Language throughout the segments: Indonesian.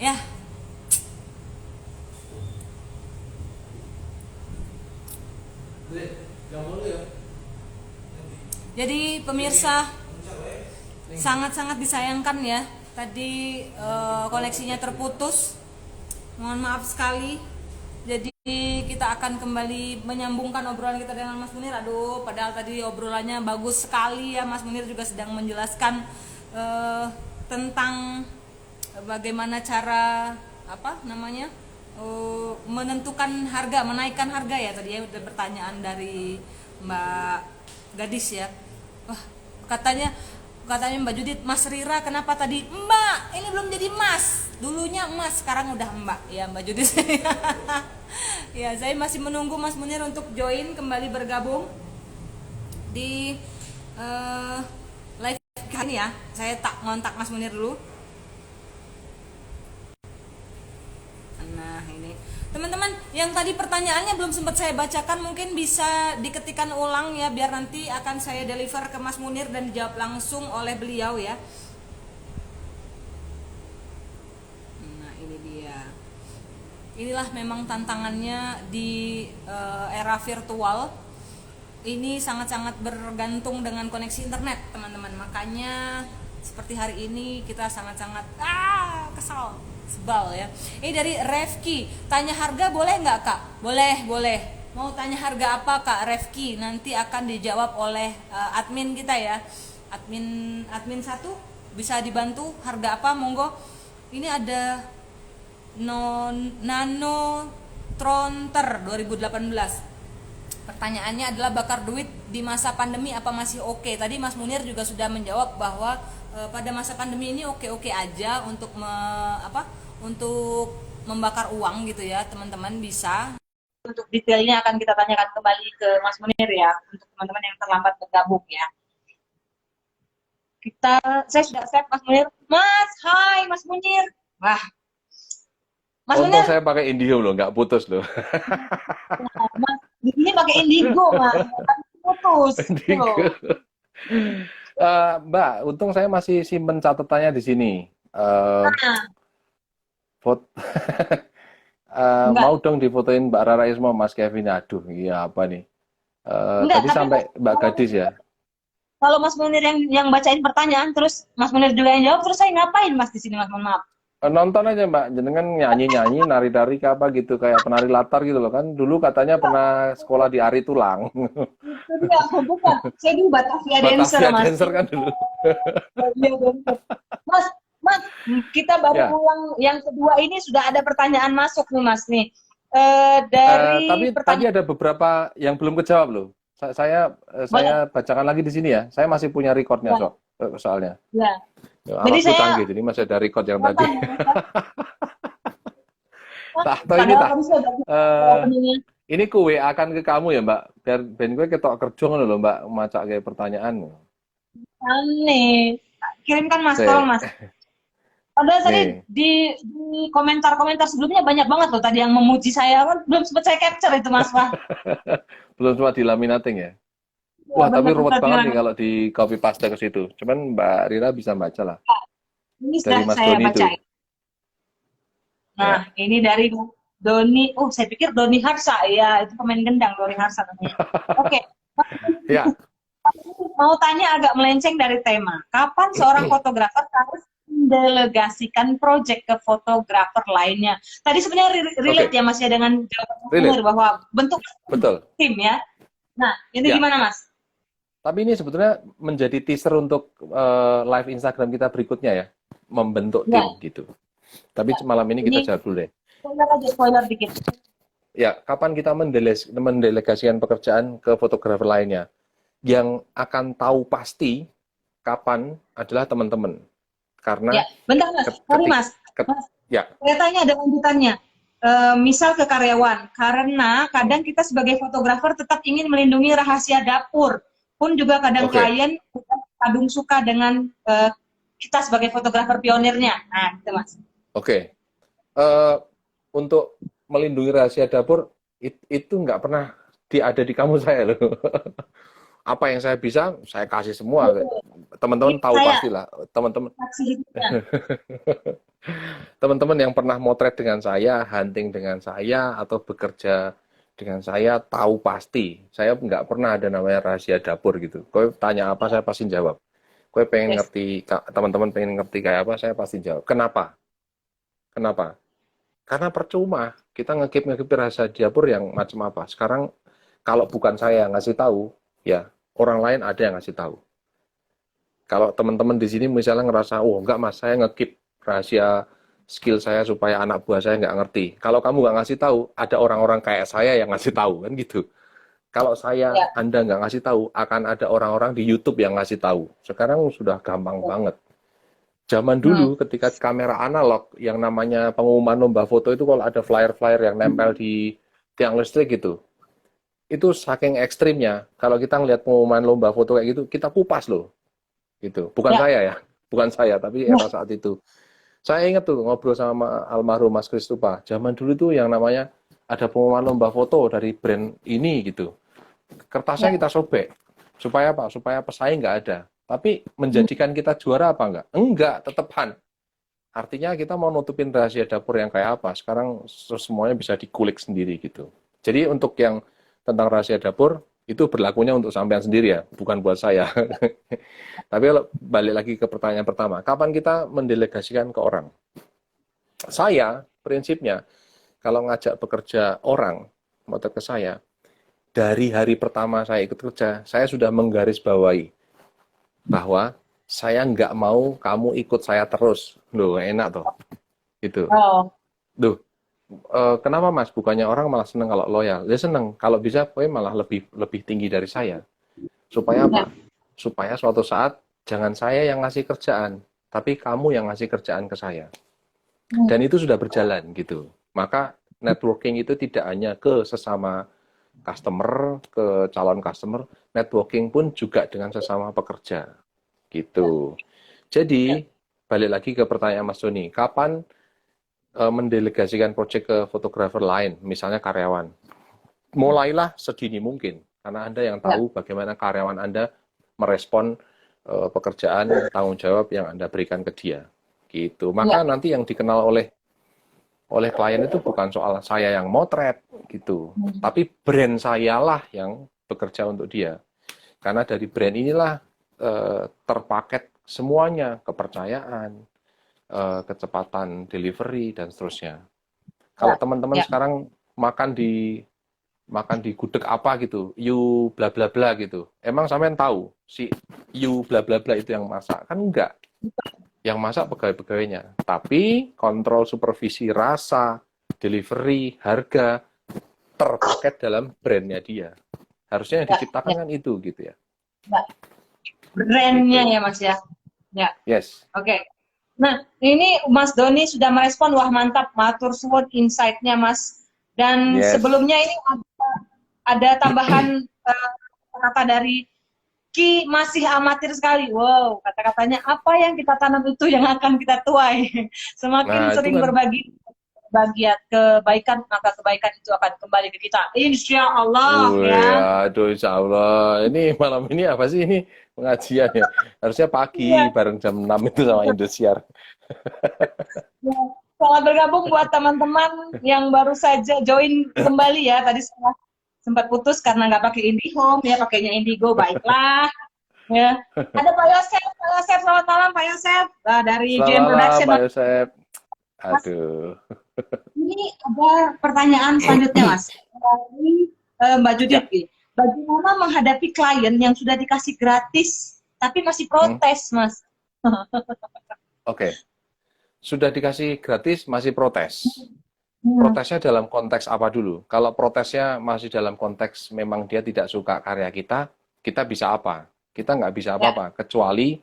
Ya, jadi pemirsa sangat-sangat disayangkan ya. Tadi koneksinya terputus. Mohon maaf sekali. Jadi kita akan kembali menyambungkan obrolan kita dengan Mas Munir. Aduh, padahal tadi obrolannya bagus sekali ya. Mas Munir juga sedang menjelaskan tentang bagaimana cara menentukan harga, menaikkan harga ya tadi ya. Udah pertanyaan dari Mbak Gadis ya. Wah, katanya Mbak Judit, Mas Rira kenapa tadi Mbak? Ini belum jadi Mas. Dulunya Mas, sekarang udah Mbak. Ya Mbak Judit. Ya, saya masih menunggu Mas Munir untuk join kembali bergabung di live kan ya. Saya tak ngontak Mas Munir dulu. Nah, ini teman-teman yang tadi pertanyaannya belum sempat saya bacakan, mungkin bisa diketikkan ulang ya, biar nanti akan saya deliver ke Mas Munir dan dijawab langsung oleh beliau ya. Nah, ini dia. Inilah memang tantangannya di era virtual. Ini sangat-sangat bergantung dengan koneksi internet, teman-teman. Makanya seperti hari ini kita sangat-sangat kesal, sebal ya. Ini dari Refki, tanya harga boleh nggak Kak? Boleh. Mau tanya harga apa Kak Refki? Nanti akan dijawab oleh admin kita ya. Admin satu bisa dibantu harga apa? Monggo. Ini ada Nano Tronter 2018. Pertanyaannya adalah bakar duit di masa pandemi apa masih oke? Tadi Mas Munir juga sudah menjawab bahwa pada masa pandemi ini oke-oke aja untuk untuk membakar uang gitu ya, teman-teman bisa. Untuk detailnya akan kita tanyakan kembali ke Mas Munir ya, untuk teman-teman yang terlambat bergabung ya. Saya sudah accept Mas Munir. Mas, hai Mas Munir. Wah, Mas Untung Munir. saya pakai Indio loh, nggak putus loh. Nah, Mas, di sini pakai Indigo Mas, putus. Indigo. Mbak, untung saya masih simpen catatannya di sini. Eh, Nah, Foto, enggak, mau dong difotoin Mbak Rara Isma, Mas Kevin. Aduh, iya apa nih? enggak, Tadi tapi sampai Mbak Gadis ya. kalau Mas Munir yang bacain pertanyaan terus Mas Munir juga yang jawab, terus saya ngapain Mas di sini Mas? Mohon maaf. Nonton aja Mbak, jenengan nyanyi-nyanyi, nari-nari ke apa gitu, kayak penari latar gitu loh kan. Dulu katanya pernah sekolah di Ari Tulang. Itu dia, bukan. Saya dulu Batavia Dancer Batavia Mas. Dancer kan dulu. Batavia Dancer. Mas, Mas, kita baru Ya, pulang yang kedua ini sudah ada pertanyaan masuk nih Mas nih. tapi Dari tadi pertanyaan ada beberapa yang belum kejawab loh. boleh Saya bacakan lagi di sini ya. Saya masih punya recordnya ya, soalnya. ya. Ya, Jadi alatku saya canggih, jadi masih ada record yang tadi. kapan ya? Atau ini Padahal tah, tadi saya udah eh openingnya. ini ku WA kan ke kamu ya Mbak, biar ben gue ketok kerja ngono lho Mbak, macak kayak pertanyaanmu. Aneh. Kirimkan Mas, tolong Sik, Mas. Padahal tadi nih. di komentar-komentar sebelumnya banyak banget loh tadi yang memuji saya, kan belum sempat saya capture itu Mas Wah. Belum sempat di laminating ya. Ya, Wah, tapi benar ruwet benar banget nih bilang. kalau di copy paste ke situ. Cuman Mbak Rira bisa baca lah. Ini sudah Dari Mas saya Doni itu. bacain. Nah, Ya. ini dari Doni. Oh, saya pikir Doni Harsa. Ya, itu pemain gendang Doni Harsa namanya. Oke. Ya, Mau tanya agak melenceng dari tema. Kapan seorang fotografer harus mendelegasikan proyek ke fotografer lainnya? Tadi sebenarnya relate oke. ya Mas ya dengan jawaban Mas Munir Relate. bahwa bentuk Betul. tim ya. Nah, ini Ya. gimana Mas? Tapi ini sebetulnya menjadi teaser untuk live Instagram kita berikutnya ya. Membentuk Ya, tim gitu. Tapi ya. malam ini kita Ini jawab dulu deh. spoiler aja, spoiler dikit. Ya, kapan kita mendelegasikan pekerjaan ke fotografer lainnya? Yang akan tahu pasti kapan adalah teman-teman. Karena Ya, bentar Mas. Sorry ketik, Mas. ket- Mas, ya, saya tanya ada lanjutannya. Misal ke karyawan, karena kadang kita sebagai fotografer tetap ingin melindungi rahasia dapur. Pun juga kadang oke, klien kadung suka dengan kita sebagai fotografer pionirnya. Nah, gitu Mas. oke. Eh, untuk melindungi rahasia dapur itu nggak pernah ada di kamu saya loh. Apa yang saya bisa, saya kasih semua. Betul. Teman-teman Ini tahu saya pastilah. Teman-teman saksi hidupnya. teman-teman yang pernah motret dengan saya, hunting dengan saya, atau bekerja dengan saya tahu pasti. Saya nggak pernah ada namanya rahasia dapur gitu. Kau tanya apa, saya pasti jawab. Kau pengen Yes. ngerti, teman-teman pengen ngerti kayak apa, saya pasti jawab. Kenapa? Kenapa? Karena percuma. Kita ngekip rahasia dapur yang macam apa. Sekarang kalau bukan saya yang ngasih tahu, ya orang lain ada yang ngasih tahu. Kalau teman-teman di sini misalnya ngerasa, oh enggak mas, saya ngekip rahasia skill saya supaya anak buah saya nggak ngerti. Kalau kamu nggak ngasih tahu, ada orang-orang kayak saya yang ngasih tahu, kan gitu. Kalau Ya. Anda nggak ngasih tahu, akan ada orang-orang di YouTube yang ngasih tahu. Sekarang sudah gampang banget. Zaman Hmm. dulu ketika kamera analog, yang namanya pengumuman lomba foto itu kalau ada flyer-flyer yang nempel di tiang listrik gitu, itu saking ekstrimnya. Kalau kita ngelihat pengumuman lomba foto kayak gitu, kita kupas loh. Gitu. Bukan Ya. saya ya, bukan saya, tapi era saat itu. Saya ingat tuh ngobrol sama almarhum Mas Kristupa. Zaman dulu tuh yang namanya ada pengumuman lomba foto dari brand ini gitu. Kertasnya Ya. kita sobek. Supaya apa? Supaya pesaing nggak ada. Tapi menjadikan kita juara apa enggak? Enggak, tetepan. Artinya kita mau nutupin rahasia dapur yang kayak apa. Sekarang semuanya bisa dikulik sendiri gitu. Jadi untuk yang tentang rahasia dapur, itu berlakunya untuk sampean sendiri ya, bukan buat saya. Tapi kalau balik lagi ke pertanyaan pertama, kapan kita mendelegasikan ke orang? Saya, prinsipnya, kalau ngajak bekerja orang, motor ke saya, dari hari pertama saya ikut kerja, saya sudah menggarisbawahi bahwa saya nggak mau kamu ikut saya terus. Loh, enak toh. Gitu. Oh. Duh, kenapa mas? Bukannya orang malah seneng kalau loyal. Dia seneng. Kalau bisa, gue malah lebih lebih tinggi dari saya. Supaya Ya. apa? Supaya suatu saat jangan saya yang ngasih kerjaan, tapi kamu yang ngasih kerjaan ke saya. Hmm. Dan itu sudah berjalan gitu. Maka networking itu tidak hanya ke sesama customer, ke calon customer, networking pun juga dengan sesama pekerja. Gitu. Ya. Jadi, balik lagi ke pertanyaan Mas Doni, kapan mendelegasikan proyek ke fotografer lain, misalnya karyawan? Mulailah sedini mungkin, karena Anda yang Ya. tahu bagaimana karyawan Anda merespon pekerjaan, tanggung jawab yang Anda berikan ke dia. Gitu. Ya. Maka nanti yang dikenal oleh klien itu bukan soal saya yang motret gitu, Hmm. tapi brand saya lah yang bekerja untuk dia. Karena dari brand inilah terpaket semuanya, kepercayaan, kecepatan delivery dan seterusnya. Ya. Kalau teman-teman Ya. sekarang makan di gudeg apa gitu, you bla bla bla gitu. Emang sampean tahu si you bla bla bla itu yang masak? Kan enggak. Yang masak pegawai-pegawainya. Tapi kontrol supervisi rasa, delivery, harga terpaket dalam brandnya dia. Harusnya yang Ya. diciptakan Ya. kan itu gitu ya. Ya. Brandnya Gitu. ya Mas ya. Ya. Yes. Oke. Nah, ini Mas Doni sudah merespon, wah mantap, matur suwun insight-nya Mas. Dan Yes. sebelumnya ini ada tambahan kata dari Ki, masih amatir sekali. Wow, kata-katanya apa yang kita tanam itu yang akan kita tuai. Semakin Nah, itu sering kan. berbagi bagian kebaikan, maka kebaikan itu akan kembali ke kita. Insya Allah ya. Ya, aduh, insya Allah. Ini malam ini apa sih ini pengajian ya? Harusnya Iya. pagi bareng jam 6 itu sama Indosiar. Ya. Selamat bergabung buat teman-teman yang baru saja join kembali ya. Tadi sempat putus karena nggak pakai IndiHome ya, pakainya Indigo. Baiklah ya. Ada Pak Yosef, selamat malam Pak Yosef. Dari Selamat JM malam, Production. Pak Yosef. Mas, Aduh. ini ada pertanyaan selanjutnya Mas dari Mbak Judit. Ya. Bagaimana menghadapi klien yang sudah dikasih gratis tapi masih Hmm, protes Mas? Oke. Sudah dikasih gratis, masih protes. Hmm. Protesnya dalam konteks apa dulu? Kalau protesnya masih dalam konteks memang dia tidak suka karya kita bisa apa? Kita nggak bisa Ya. apa-apa, kecuali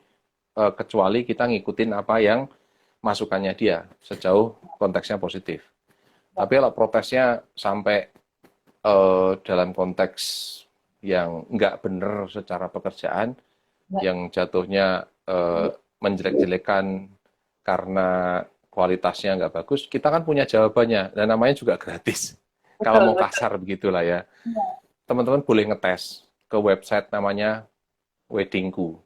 kita ngikutin apa yang masukannya dia, sejauh konteksnya positif. Tapi kalau protesnya sampai dalam konteks yang nggak benar secara pekerjaan, Ya. yang jatuhnya menjelek-jelekan karena kualitasnya nggak bagus, kita kan punya jawabannya, dan namanya juga gratis. Kalau Betul, mau betul. kasar begitulah ya. Ya. Teman-teman boleh ngetes ke website namanya Weddingku.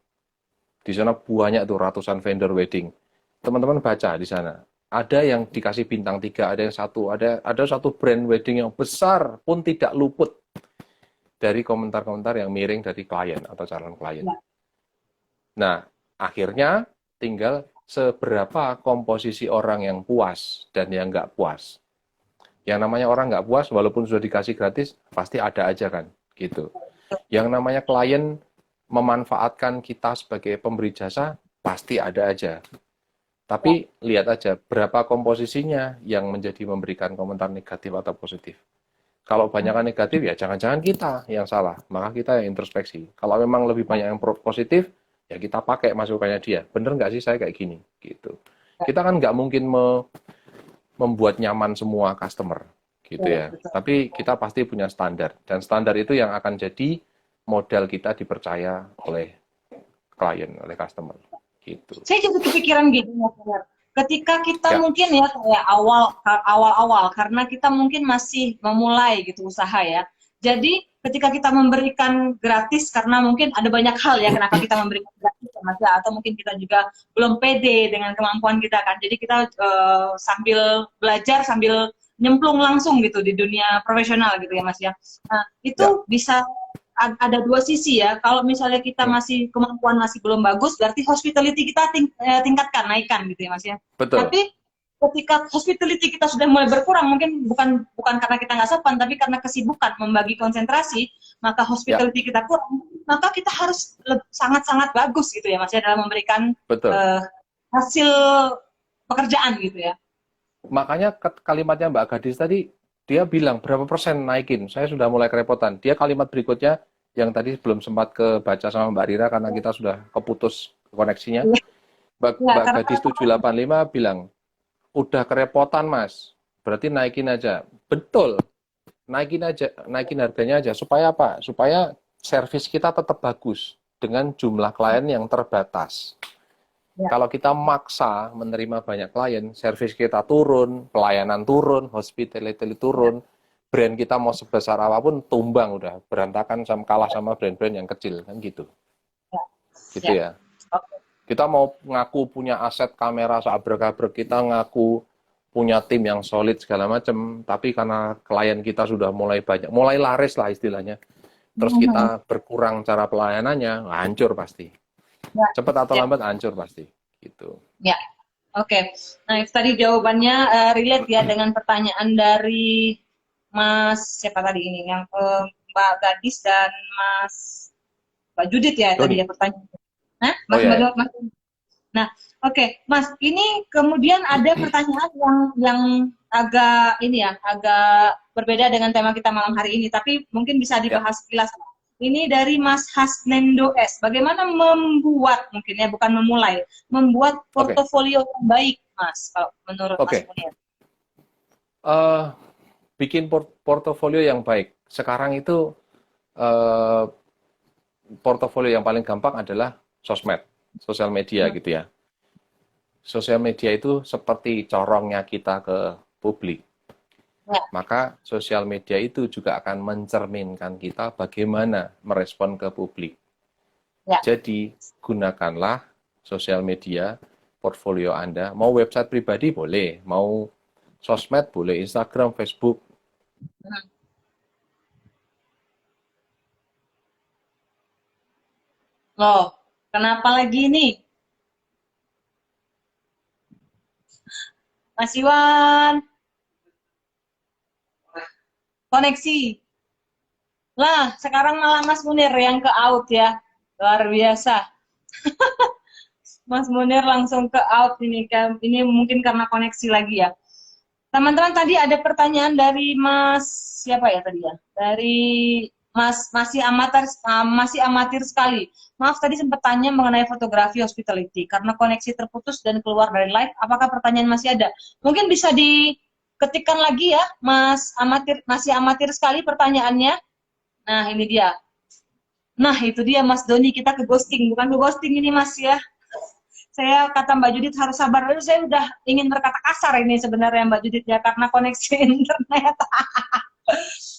Di sana banyak tuh ratusan vendor wedding. Teman-teman baca di sana. Ada yang dikasih bintang 3, ada yang satu, ada satu brand wedding yang besar pun tidak luput dari komentar-komentar yang miring dari klien atau calon klien. Ya. Nah, akhirnya tinggal seberapa komposisi orang yang puas dan yang nggak puas. Yang namanya orang nggak puas, walaupun sudah dikasih gratis, pasti ada aja kan, gitu. Yang namanya klien memanfaatkan kita sebagai pemberi jasa, pasti ada aja. Tapi lihat aja berapa komposisinya yang menjadi memberikan komentar negatif atau positif. Kalau banyakkan negatif, ya jangan-jangan kita yang salah, maka kita yang introspeksi. Kalau memang lebih banyak yang positif, ya kita pakai masukannya dia. Bener nggak sih saya kayak gini? Gitu. Kita kan nggak mungkin membuat nyaman semua customer, gitu ya. Tapi kita pasti punya standar, dan standar itu yang akan jadi modal kita dipercaya oleh klien, oleh customer. Gitu. Saya jadi kepikiran gitu, Mas Fer. Ketika kita Ya. mungkin ya kayak awal-awal karena kita mungkin masih memulai gitu usaha ya. Jadi ketika kita memberikan gratis karena mungkin ada banyak hal ya kenapa kita memberikan gratis ya Mas ya, atau mungkin kita juga belum pede dengan kemampuan kita kan. Jadi kita sambil belajar sambil nyemplung langsung gitu di dunia profesional gitu ya Mas ya. Nah, itu bisa ada dua sisi ya. Kalau misalnya kita masih kemampuan masih belum bagus, berarti hospitality kita tingkatkan, naikkan gitu ya Mas ya. Betul. Tapi ketika hospitality kita sudah mulai berkurang, mungkin bukan karena kita nggak sopan, tapi karena kesibukan membagi konsentrasi, maka hospitality kita kurang, maka kita harus sangat-sangat bagus gitu ya Mas ya dalam memberikan hasil pekerjaan gitu ya. Makanya kalimatnya Mbak Gadis tadi, dia bilang berapa persen naikin, saya sudah mulai kerepotan. Dia kalimat berikutnya yang tadi belum sempat kebaca sama Mbak Rira karena kita sudah keputus koneksinya. Mbak Gadis 785 bilang, udah kerepotan Mas, berarti naikin aja. Betul, naikin aja, naikin harganya aja. Supaya apa? Supaya servis kita tetap bagus dengan jumlah klien yang terbatas. Kalau kita maksa menerima banyak klien, servis kita turun, pelayanan turun, hospitality turun, brand kita mau sebesar apapun tumbang udah, berantakan sama kalah sama brand-brand yang kecil kan gitu. Gitu ya. Kita mau ngaku punya aset kamera seabrek-abrek, kita ngaku punya tim yang solid segala macam, tapi karena klien kita sudah mulai banyak, mulai laris lah istilahnya. Terus kita berkurang cara pelayanannya, hancur pasti. Cepat atau lambat hancur pasti gitu. Ya. Oke. Nah, itu tadi jawabannya relate ya dengan pertanyaan dari Mas siapa tadi ini yang Mbak Gadis dan Mbak Judit ya tadi ya pertanyaan. Nah, Mas. Nah, oke, Mas, ini kemudian ada pertanyaan yang agak ini ya, agak berbeda dengan tema kita malam hari ini, tapi mungkin bisa dibahas sekilas. Ini dari Mas Hasnendo S. Bagaimana membuat, mungkin ya, bukan memulai, membuat portofolio yang baik, Mas, kalau menurut Mas Munir? Bikin portofolio yang baik. Sekarang itu portofolio yang paling gampang adalah sosmed, sosial media gitu ya. Sosial media itu seperti corongnya kita ke publik. Maka sosial media itu juga akan mencerminkan kita bagaimana merespon ke publik. Jadi gunakanlah sosial media, portfolio Anda. Mau website pribadi boleh, mau sosmed boleh, Instagram, Facebook. Loh, kenapa lagi nih? Mas Iwan. Koneksi. Lah, sekarang malah Mas Munir yang ke out ya. Luar biasa. Mas Munir langsung ke out ini. Ini mungkin karena koneksi lagi ya. Teman-teman tadi ada pertanyaan dari Mas siapa ya tadi ya? Dari Mas masih amatir sekali. Maaf tadi sempat tanya mengenai fotografi hospitality karena koneksi terputus dan keluar dari live. Apakah pertanyaan masih ada? Mungkin bisa diketikkan lagi ya, Mas amatir, masih amatir sekali pertanyaannya. Nah ini dia. Nah itu dia Mas Doni, kita ke ghosting, bukan ke ghosting ini Mas ya. Saya kata Mbak Judit harus sabar dulu, saya udah ingin berkata kasar ini sebenarnya Mbak Judit ya karena koneksi internet.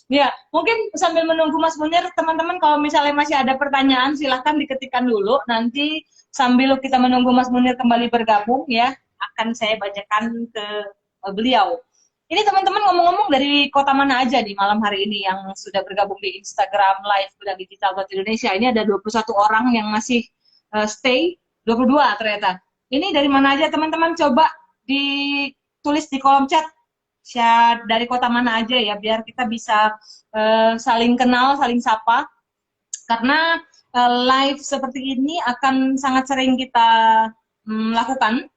Ya, mungkin sambil menunggu Mas Munir, teman-teman kalau misalnya masih ada pertanyaan silahkan diketikkan dulu, nanti sambil kita menunggu Mas Munir kembali bergabung ya. akan saya bacakan ke beliau. Ini teman-teman ngomong-ngomong dari kota mana aja nih malam hari ini yang sudah bergabung di Instagram Live Gudang Digital Indonesia. Ini ada 21 orang yang masih stay, 22 ternyata. Ini dari mana aja teman-teman, coba ditulis di kolom chat dari kota mana aja ya, biar kita bisa saling kenal, saling sapa. Karena live seperti ini akan sangat sering kita lakukan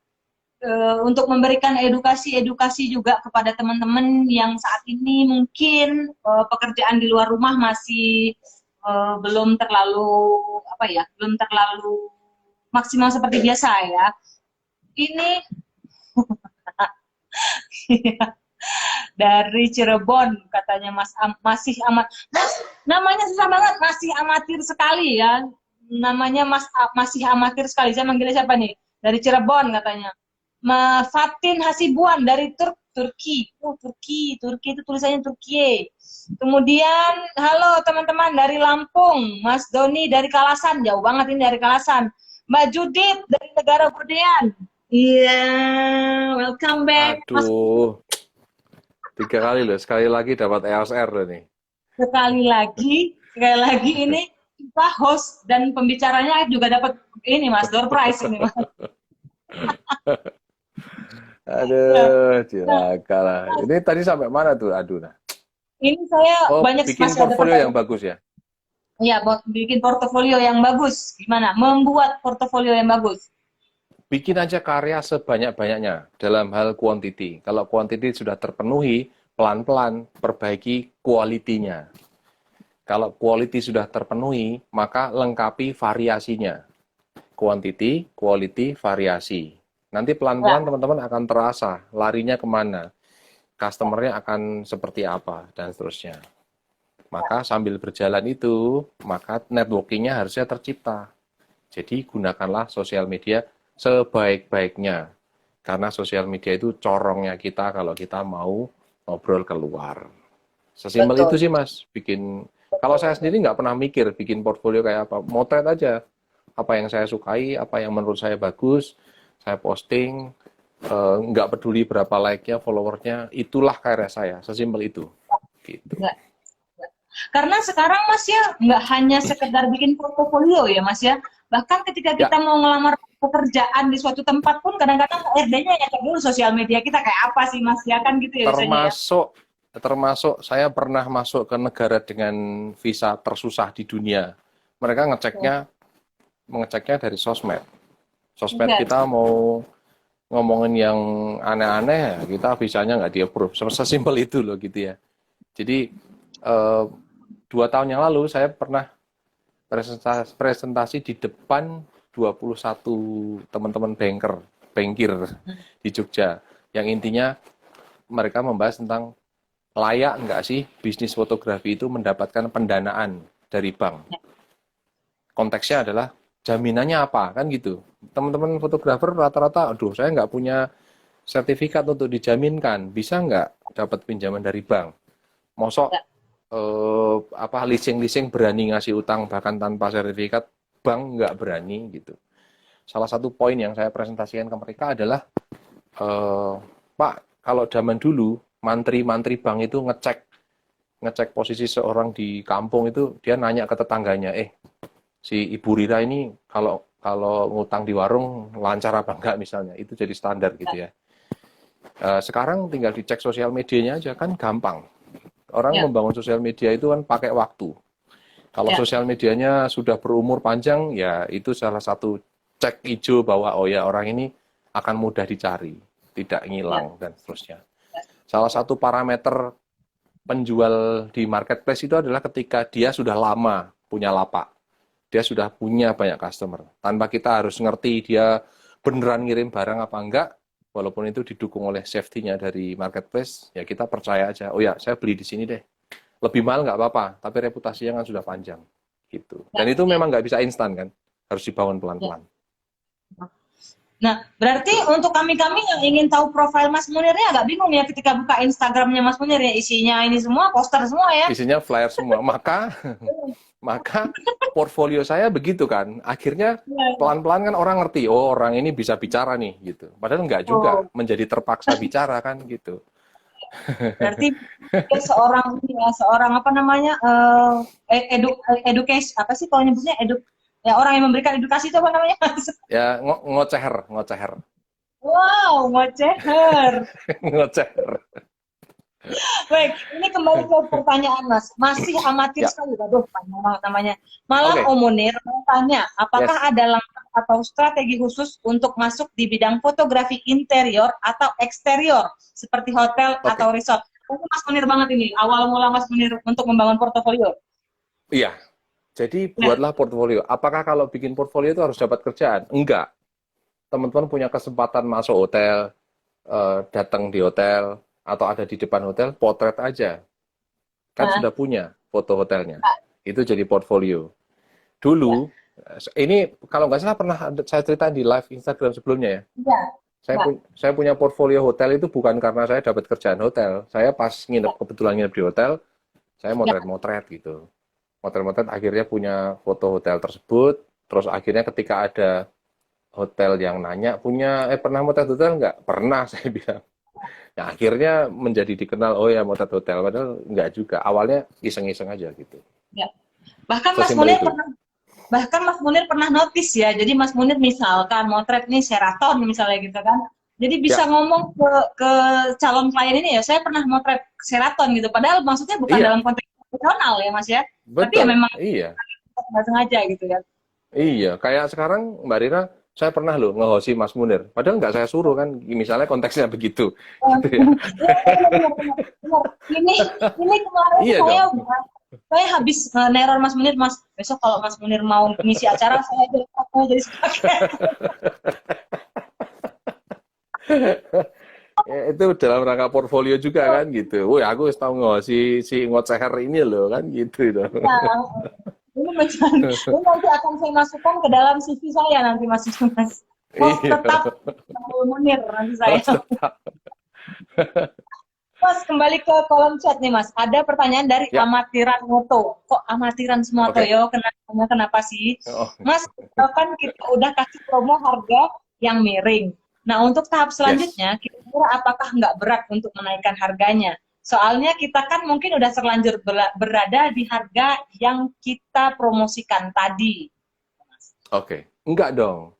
untuk memberikan edukasi juga kepada teman-teman yang saat ini mungkin pekerjaan di luar rumah masih belum terlalu maksimal seperti biasa ya. Ini dari Cirebon katanya masih namanya susah banget, masih amatir sekali ya, namanya masih amatir sekali. Saya manggilnya siapa nih? Dari Cirebon katanya. Fatin Hasibuan dari Turki. Turki itu tulisannya Turki. Kemudian halo teman-teman dari Lampung, Mas Doni dari Kalasan, jauh banget ini dari Kalasan. Mbak Judit dari Negara Bordean. Iya, welcome back. Aduh, 3 kali loh, sekali lagi dapat EOSR loh nih. Sekali lagi ini kita host dan pembicaranya juga dapat ini Mas, door prize ini Mas. Aduh, cilaka lah. Ini tadi sampai mana tuh? Aduh, nah. Ini saya banyak bikin portfolio yang bagus ya? Iya, bikin portofolio yang bagus. Gimana? Membuat portofolio yang bagus. Bikin aja karya sebanyak-banyaknya dalam hal quantity. Kalau quantity sudah terpenuhi, pelan-pelan perbaiki quality-nya. Kalau quality sudah terpenuhi, maka lengkapi variasinya. Quantity, quality, variasi. Nanti pelan-pelan teman-teman akan terasa larinya kemana, customer-nya akan seperti apa, dan seterusnya. Maka sambil berjalan itu, maka networking-nya harusnya tercipta. Jadi gunakanlah sosial media sebaik-baiknya. Karena sosial media itu corongnya kita kalau kita mau ngobrol keluar. Sesimpel itu sih Mas, kalau saya sendiri nggak pernah mikir bikin portfolio kayak apa, motret aja. Apa yang saya sukai, apa yang menurut saya bagus, saya posting, nggak peduli berapa like-nya, follower-nya, itulah karya saya, sesimpel itu. Gitu. Karena sekarang Mas ya, nggak hanya sekedar bikin portofolio ya Mas ya, bahkan ketika kita mau ngelamar pekerjaan di suatu tempat pun kadang-kadang RD-nya ya cek dulu sosial media kita kayak apa sih Mas ya, kan gitu ya. Termasuk saya pernah masuk ke negara dengan visa tersusah di dunia. Mereka mengeceknya dari sosmed. Sosmed kita mau ngomongin yang aneh-aneh, kita visanya nggak di-approve. Sesimpel itu loh gitu ya. Jadi 2 tahun yang lalu saya pernah presentasi di depan 21 teman-teman bankir di Jogja. Yang intinya mereka membahas tentang layak nggak sih bisnis fotografi itu mendapatkan pendanaan dari bank. Konteksnya adalah jaminannya apa, kan gitu. Teman-teman fotografer rata-rata, aduh saya nggak punya sertifikat untuk dijaminkan, bisa nggak dapat pinjaman dari bank? Mosok leasing berani ngasih utang bahkan tanpa sertifikat, bank nggak berani gitu. Salah satu poin yang saya presentasikan ke mereka adalah, Pak, kalau zaman dulu mantri-mantri bank itu ngecek posisi seorang di kampung itu, dia nanya ke tetangganya, si Ibu Rira ini kalau ngutang di warung lancar apa enggak misalnya, itu jadi standar gitu ya. Sekarang tinggal dicek sosial medianya aja kan gampang. Orang membangun sosial media itu kan pakai waktu. Kalau sosial medianya sudah berumur panjang, ya itu salah satu cek hijau bahwa oh ya orang ini akan mudah dicari, tidak ngilang dan seterusnya. Salah satu parameter penjual di marketplace itu adalah ketika dia sudah lama punya lapak. Dia sudah punya banyak customer. Tanpa kita harus ngerti dia beneran ngirim barang apa enggak, walaupun itu didukung oleh safety-nya dari marketplace, ya kita percaya aja, oh ya saya beli di sini deh. Lebih mahal nggak apa-apa, tapi reputasinya kan sudah panjang. Gitu. Dan itu memang nggak bisa instan kan, harus dibangun pelan-pelan. Nah, berarti untuk kami-kami yang ingin tahu profil Mas Munirnya agak bingung ya ketika buka Instagramnya Mas Munir ya, isinya ini semua poster semua ya. Isinya flyer semua, maka Maka portfolio saya begitu kan. Akhirnya Iya. pelan-pelan kan orang ngerti, oh orang ini bisa bicara nih gitu. Padahal nggak juga, Oh, menjadi terpaksa bicara kan gitu. berarti dia seorang ya, seorang apa namanya edukasi apa sih kalau nyebutnya ya orang yang memberikan edukasi itu apa namanya? Ya ngoceher, ngoceher, Wow, ngoceher. ngoceher. Baik, ini kembali ke pertanyaan Mas. Masih amatir Ya, sekali, aduh panjang banget namanya. Malam oke, Omunir mau tanya, apakah yes, ada langkah atau strategi khusus untuk masuk di bidang fotografi interior atau eksterior seperti hotel atau oke. resort? Ini Mas Munir banget ini, awal mula Mas Munir untuk membangun portofolio. Iya, jadi Ya, buatlah portfolio. Apakah kalau bikin portfolio itu harus dapat kerjaan? Enggak. Teman-teman punya kesempatan masuk hotel, datang di hotel, atau ada di depan hotel, potret aja. Kan nah, sudah punya foto hotelnya. Itu jadi portfolio. Dulu, ya, ini kalau nggak salah pernah saya cerita di live Instagram sebelumnya ya. ya, Saya, ya, saya punya portfolio hotel itu bukan karena saya dapat kerjaan hotel. Saya pas nginep, kebetulan nginep di hotel, saya ya, motret-motret gitu. Motret-motret akhirnya punya foto hotel tersebut. Terus akhirnya ketika ada hotel yang nanya, pernah motret hotel nggak? Pernah, saya bilang. Nah, akhirnya menjadi dikenal, oh ya motret hotel. Padahal nggak juga. Awalnya iseng-iseng aja gitu. ya. Bahkan Mas Sesimpel Munir itu. pernah Bahkan Mas Munir pernah notice ya, jadi Mas Munir misalkan motret nih Sheraton misalnya gitu kan, jadi bisa Ya, ngomong ke calon klien ini ya, saya pernah motret Sheraton gitu, padahal maksudnya bukan iya, dalam konteks profesional ya Mas ya, tapi ya betul. memang Iya. nggak sengaja gitu ya. Iya, kayak sekarang Mbak Rira, saya pernah loh ngehosi Mas Munir. Padahal nggak saya suruh kan, misalnya konteksnya begitu, Eh, gitu ya. Iya, benar, benar, benar. Ini kemarin Iya saya dong. habis neror Mas Munir, Mas besok kalau Mas Munir mau ngisi acara saya jadi sebagai Ya, itu dalam rangka portfolio juga kan gitu. Woi, aku tahu ngehosi si Ngot Seher ini loh kan gitu dong. ya, ini nanti akan saya masukkan ke dalam CV saya nanti Mas Mas. Host Iya. tetap Saul Munir nanti saya. Harus tetap. Mas kembali ke kolom chat nih Mas. Ada pertanyaan dari Ya, Amatiran Moto. Kok Amatiran semua oke. Toyo? Kenapa sih? Oh, Mas, kan kita udah kasih promo harga yang miring. Nah, untuk tahap yes. selanjutnya, kira-kira apakah nggak berat untuk menaikkan harganya? Soalnya kita kan mungkin udah terlanjur berada di harga yang kita promosikan tadi. Oke. Enggak dong.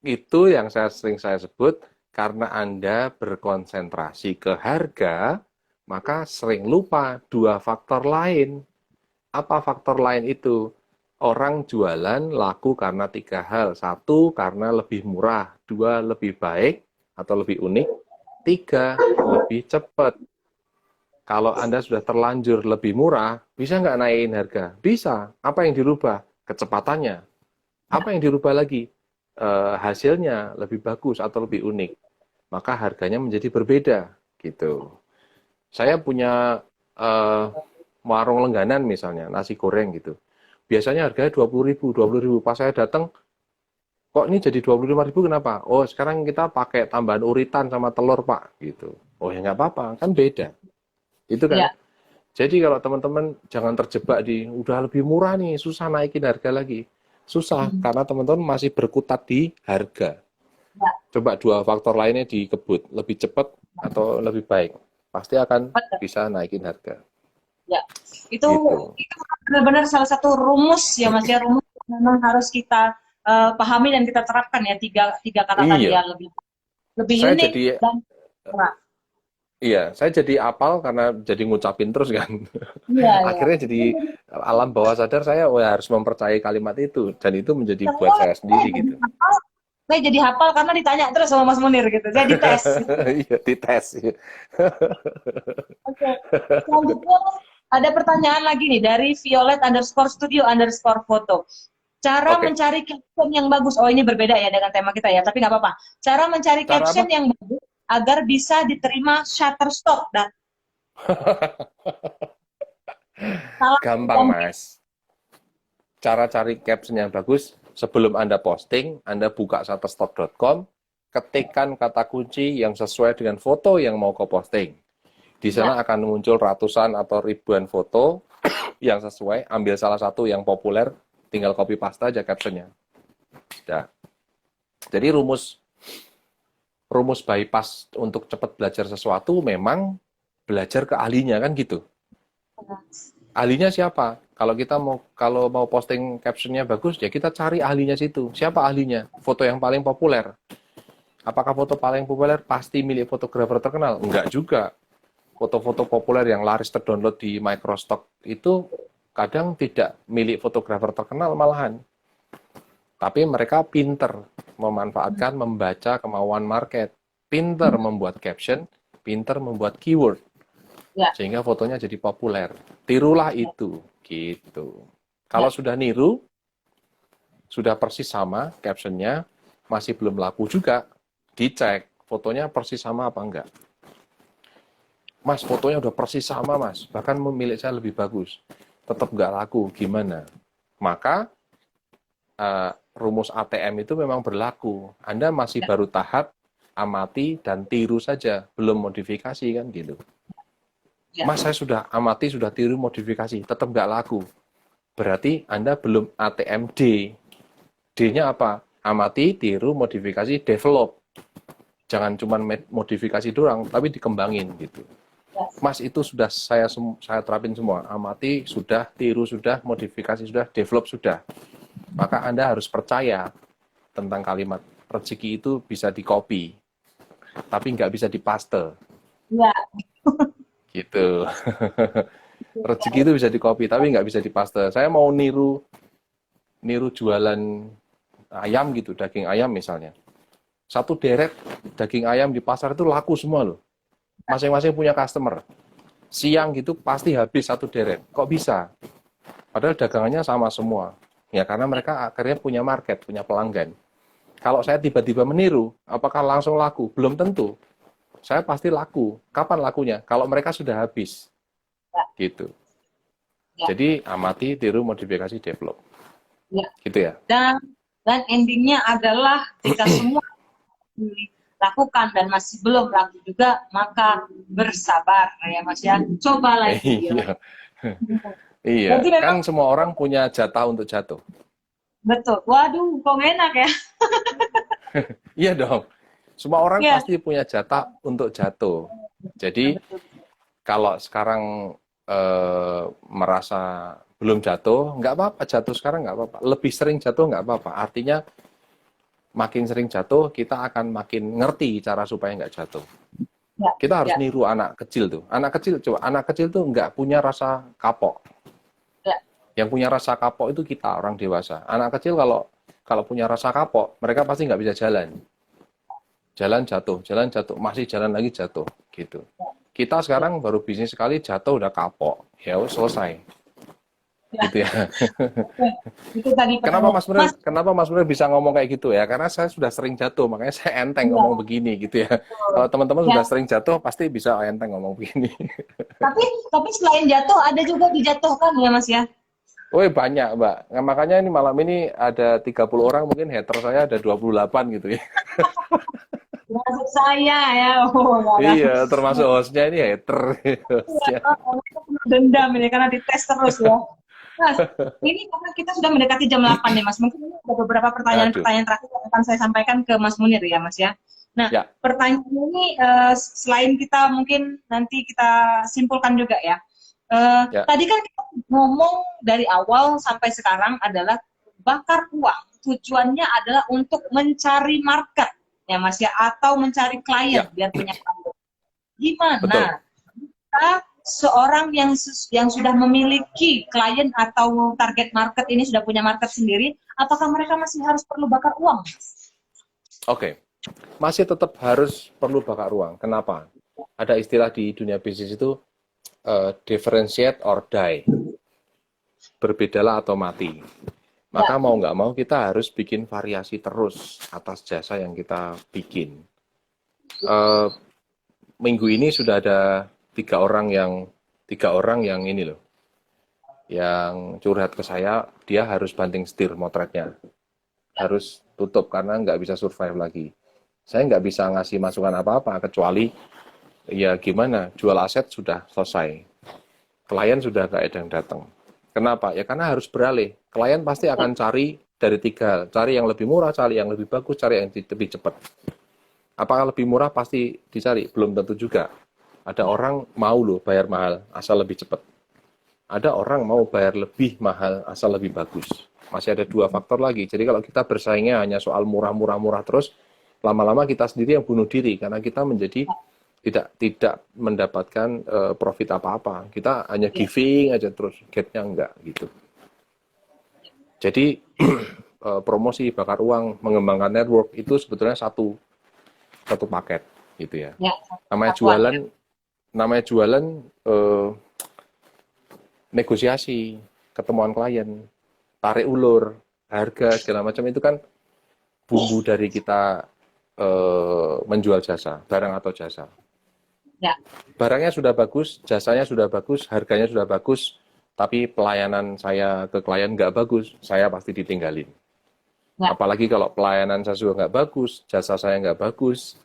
Itu yang sering saya sebut, karena Anda berkonsentrasi ke harga, maka sering lupa dua faktor lain. Apa faktor lain itu? Orang jualan laku karena tiga hal. Satu, karena lebih murah. Dua, lebih baik atau lebih unik. Tiga, lebih cepat. Kalau Anda sudah terlanjur lebih murah, bisa nggak naikin harga? Bisa. Apa yang dirubah? Kecepatannya. Apa yang dirubah lagi? Hasilnya lebih bagus atau lebih unik. Maka harganya menjadi berbeda. Gitu. Saya punya warung langganan misalnya, nasi goreng gitu. Biasanya harganya 20.000, 20.000. Pas saya datang, kok ini jadi 25.000 kenapa? Oh, sekarang kita pakai tambahan uritan sama telur, Pak. Gitu. Oh, ya nggak apa-apa, kan beda. Itu kan. Ya, Jadi kalau teman-teman jangan terjebak di udah lebih murah nih, susah naikin harga lagi. Susah, karena teman-teman masih berkutat di harga. ya, Coba dua faktor lainnya dikebut, lebih cepat atau lebih baik. Pasti akan betul. bisa naikin harga. Ya, itu Gitu. itu benar-benar salah satu rumus ya Mas ya, rumus yang memang harus kita pahami dan kita terapkan ya tiga tiga kata tadi Iya, ya, lebih lebih saya unik jadi dan murah. saya jadi apal karena jadi ngucapin terus kan. Iya, iya. Akhirnya jadi alam bawah sadar saya harus mempercayai kalimat itu dan itu menjadi buat Saya, saya sendiri jadi gitu. hafal, saya jadi hafal karena ditanya terus sama Mas Munir gitu. Saya dites. Iya, dites. Oke. Selanjutnya ada pertanyaan lagi nih dari Violet_studio_foto. Cara Oke, mencari caption yang bagus. Oh ini berbeda ya dengan tema kita ya, tapi nggak apa-apa. Cara mencari cara caption apa? yang bagus agar bisa diterima Shutterstock dan salah Gampang, Mas. Cara cari caption yang bagus, sebelum Anda posting, Anda buka shutterstock.com, ketikkan kata kunci yang sesuai dengan foto yang mau kau posting. Di ya, sana akan muncul ratusan atau ribuan foto, yang sesuai, ambil salah satu yang populer, tinggal copy paste aja captionnya. Sudah. Jadi rumus bypass untuk cepat belajar sesuatu memang belajar ke ahlinya kan gitu. Ahlinya siapa? Kalau mau posting captionnya bagus, ya kita cari ahlinya situ. Siapa ahlinya? Foto yang paling populer. Apakah foto paling populer pasti milik fotografer terkenal? Enggak juga. Foto-foto populer yang laris terdownload di Microstock itu kadang tidak milik fotografer terkenal malahan. Tapi mereka pinter memanfaatkan, membaca kemauan market. Pinter membuat caption, pinter membuat keyword. Ya. Sehingga fotonya jadi populer. Tirulah itu, gitu. Kalau sudah niru, sudah persis sama captionnya, masih belum laku juga, dicek fotonya persis sama apa enggak. Mas, fotonya udah persis sama, Mas. Bahkan milik saya lebih bagus. Tetap nggak laku, gimana? Maka rumus ATM itu memang berlaku. Anda masih baru tahap amati dan tiru saja, belum modifikasi kan gitu. Mas, saya sudah amati, sudah tiru, modifikasi, tetap nggak laku. Berarti Anda belum ATM D. D-nya apa? Amati, tiru, modifikasi, develop. Jangan cuma modifikasi doang, tapi dikembangin gitu. Mas, itu sudah saya terapin semua. Amati sudah, tiru sudah, modifikasi sudah, develop sudah. Maka Anda harus percaya tentang kalimat rezeki itu bisa di-copy, tapi nggak bisa dipaste. Ya. Gitu. Rezeki itu bisa di-copy, tapi nggak bisa dipaste. Saya mau niru jualan ayam gitu, daging ayam misalnya. Satu deret daging ayam di pasar itu laku semua loh. Masing-masing punya customer. Siang gitu pasti habis satu deret. Kok bisa? Padahal dagangannya sama semua. Ya karena mereka akhirnya punya market, punya pelanggan. Kalau saya tiba-tiba meniru, apakah langsung laku? Belum tentu. Saya pasti laku. Kapan lakunya? Kalau mereka sudah habis. Gitu. Jadi amati, tiru, modifikasi, develop. Ya. Gitu ya. Dan endingnya adalah jika semua dilakukan dan masih belum laku juga, maka bersabar ya Mas ya. Coba lagi. Iya, kan semua orang punya jatah untuk jatuh. Betul. Waduh, kok enak ya? Iya dong. Semua orang pasti punya jatah untuk jatuh. Jadi kalau sekarang merasa belum jatuh, nggak apa-apa. Jatuh sekarang nggak apa-apa. Lebih sering jatuh nggak apa-apa. Artinya makin sering jatuh, kita akan makin ngerti cara supaya nggak jatuh. Kita harus niru anak kecil tuh. Anak kecil tuh nggak punya rasa kapok. Yang punya rasa kapok itu kita, orang dewasa. Anak kecil kalau punya rasa kapok, mereka pasti nggak bisa jalan. Jalan jatuh, masih jalan lagi jatuh, gitu. Kita sekarang baru bisnis sekali jatuh udah kapok, ya selesai. Gitu ya. Itu tadi Kenapa Mas Munir bisa ngomong kayak gitu ya? Karena saya sudah sering jatuh, makanya saya enteng ngomong begini gitu ya. Kalau teman-teman sudah sering jatuh, pasti bisa enteng ngomong begini. Tapi selain jatuh, ada juga dijatuhkan ya Mas ya? Woi banyak Mbak, nah, makanya ini malam ini ada 30 orang, mungkin hater saya ada 28 gitu ya. Termasuk saya ya. Iya, termasuk hostnya ini hater. Dendam ini karena dites terus ya. Mas, ini karena kita sudah mendekati jam 8 nih Mas, mungkin ini ada beberapa pertanyaan-pertanyaan terakhir yang akan saya sampaikan ke Mas Munir ya Mas ya. Nah, pertanyaan ini selain kita mungkin nanti kita simpulkan juga ya. Tadi kan kita ngomong dari awal sampai sekarang adalah bakar uang. Tujuannya adalah untuk mencari market ya Mas ya, atau mencari klien biar punya klien. Gimana kita seorang yang sudah memiliki klien atau target market ini sudah punya market sendiri, apakah mereka masih harus perlu bakar uang? Oke, masih tetap harus perlu bakar uang. Kenapa? Ada istilah di dunia bisnis itu differentiate or die. Berbedalah atau mati. Maka mau nggak mau kita harus bikin variasi terus atas jasa yang kita bikin. Minggu ini sudah ada tiga orang yang ini loh, yang curhat ke saya, dia harus banting setir motretnya, harus tutup karena nggak bisa survive lagi. Saya nggak bisa ngasih masukan apa-apa kecuali ya gimana, jual aset sudah selesai. klien sudah nggak ada yang datang. Kenapa? Ya karena harus beralih. Klien pasti akan cari dari tiga, cari yang lebih murah, cari yang lebih bagus, cari yang lebih cepat. Apakah lebih murah pasti dicari? Belum tentu juga. Ada orang mau loh bayar mahal, asal lebih cepat. Ada orang mau bayar lebih mahal, asal lebih bagus. Masih ada dua faktor lagi. Jadi kalau kita bersaingnya hanya soal murah-murah-murah terus, lama-lama kita sendiri yang bunuh diri. Karena kita menjadi tidak mendapatkan profit apa-apa. Kita hanya giving aja terus, get-nya enggak gitu. Jadi promosi, bakar uang, mengembangkan network itu sebetulnya satu paket gitu ya. Namanya jualan negosiasi, ketemuan klien, tarik ulur, harga segala macam itu kan bumbu dari kita menjual jasa, barang atau jasa. Ya. Barangnya sudah bagus, jasanya sudah bagus, harganya sudah bagus, tapi pelayanan saya ke klien nggak bagus, saya pasti ditinggalin. Ya. Apalagi kalau pelayanan saya juga nggak bagus, jasa saya nggak bagus,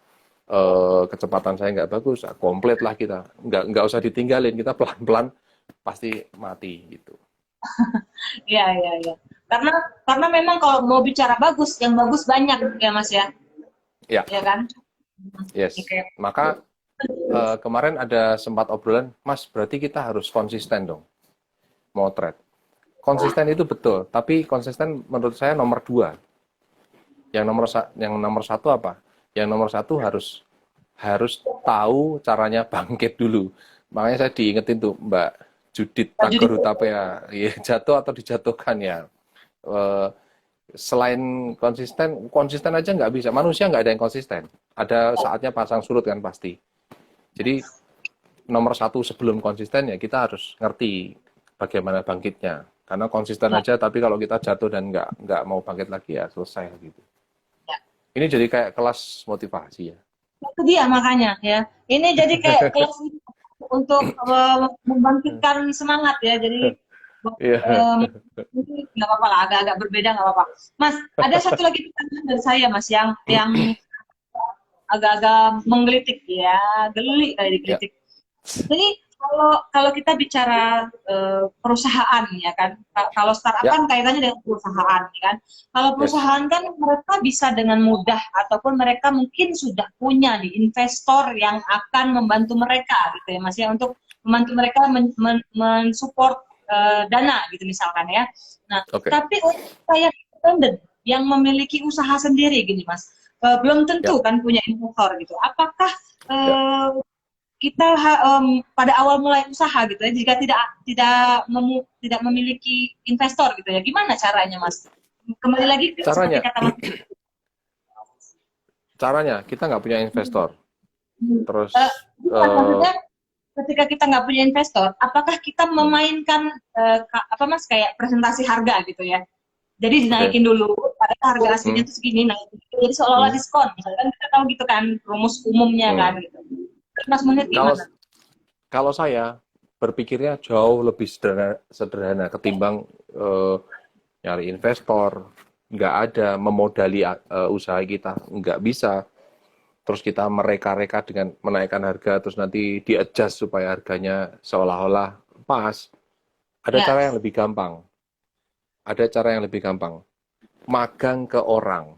kecepatan saya nggak bagus, komplit lah kita. Nggak usah ditinggalin, kita pelan-pelan pasti mati gitu. Iya. Karena memang kalau mau bicara bagus, yang bagus banyak ya Mas ya. Iya. Ya kan? Yes. Okay. Maka kemarin ada sempat obrolan, Mas, berarti kita harus konsisten dong, mau trade. Konsisten itu betul, tapi konsisten menurut saya nomor 2. Yang nomor 1 apa? Yang nomor 1 harus tahu caranya bangkit dulu. Makanya saya diingetin tuh Mbak Judith Tagor Hutapea, ya, jatuh atau dijatuhkan ya. Selain konsisten aja nggak bisa. Manusia nggak ada yang konsisten. Ada saatnya pasang surut kan pasti. Jadi nomor 1 sebelum konsisten ya kita harus ngerti bagaimana bangkitnya. Karena konsisten aja, tapi kalau kita jatuh dan nggak mau bangkit lagi ya selesai gitu. Ya. Ini jadi kayak kelas motivasi ya. Itu dia makanya ya. Ini jadi kayak kelas untuk membangkitkan semangat ya. Jadi nggak apa-apa lah, agak-agak berbeda nggak apa-apa. Mas, ada satu lagi pertanyaan dari saya Mas yang agak-agak menggelitik ya, geli kali digelitik. Jadi kalau kita bicara perusahaan ya kan, kalau startup kan kaitannya dengan perusahaan ya kan. Kalau perusahaan kan mereka bisa dengan mudah ataupun mereka mungkin sudah punya nih investor yang akan membantu mereka gitu ya Mas ya, untuk membantu mereka mensupport dana gitu misalkan ya. Nah, tapi untuk saya independen yang memiliki usaha sendiri gini Mas, belum tentu kan punya investor gitu. Apakah kita pada awal mulai usaha gitu ya, jika tidak memiliki investor gitu ya, gimana caranya Mas? Kembali lagi ke caranya kita nggak punya investor. Terus maksudnya ketika kita nggak punya investor, apakah kita memainkan apa Mas, kayak presentasi harga gitu ya? Jadi dinaikin dulu, padahal harga aslinya itu segini, jadi seolah-olah diskon. Misalkan kita tahu gitu kan, rumus umumnya kan gitu. Mas Munir gimana? Kalau saya berpikirnya jauh lebih sederhana ketimbang nyari investor, nggak ada, memodali usaha kita, nggak bisa. Terus kita mereka-reka dengan menaikkan harga, terus nanti di-adjust supaya harganya seolah-olah pas. Ada cara yang lebih gampang. Magang ke orang.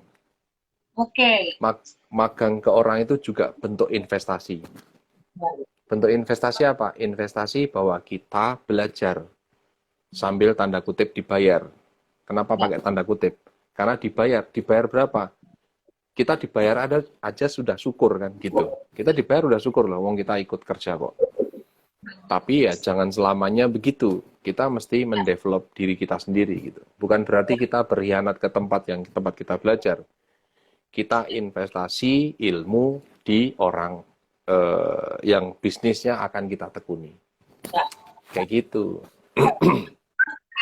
Oke. Magang ke orang itu juga bentuk investasi. Bentuk investasi apa? Investasi bahwa kita belajar sambil tanda kutip dibayar. Kenapa pakai tanda kutip? Karena dibayar berapa? Kita dibayar aja sudah syukur kan gitu. Kita dibayar udah syukur loh, wong kita ikut kerja kok. Tapi ya jangan selamanya begitu. Kita mesti mendevelop diri kita sendiri gitu. Bukan berarti kita berkhianat ke tempat kita belajar. Kita investasi ilmu di orang yang bisnisnya akan kita tekuni. Kayak gitu.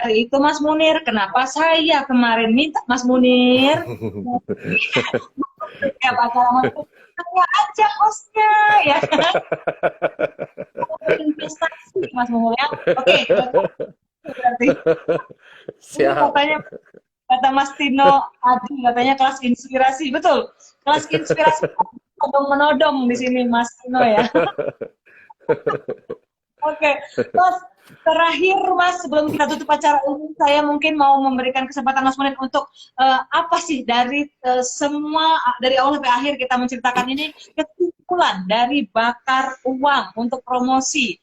Hari itu Mas Munir, kenapa saya kemarin minta Mas Munir ya pacaran saya aja hostnya ya. Investasi Mas Munir ya. Oke. Berarti siap. Kata Mas Tino Adi, katanya kelas inspirasi, betul. Kelas inspirasi menodong di sini Mas Tino ya. Oke, Mas, Terakhir Mas, sebelum kita tutup acara ini, saya mungkin mau memberikan kesempatan Mas Munir untuk apa sih dari semua dari awal sampai akhir kita menceritakan ini, kesimpulan dari bakar uang untuk promosi,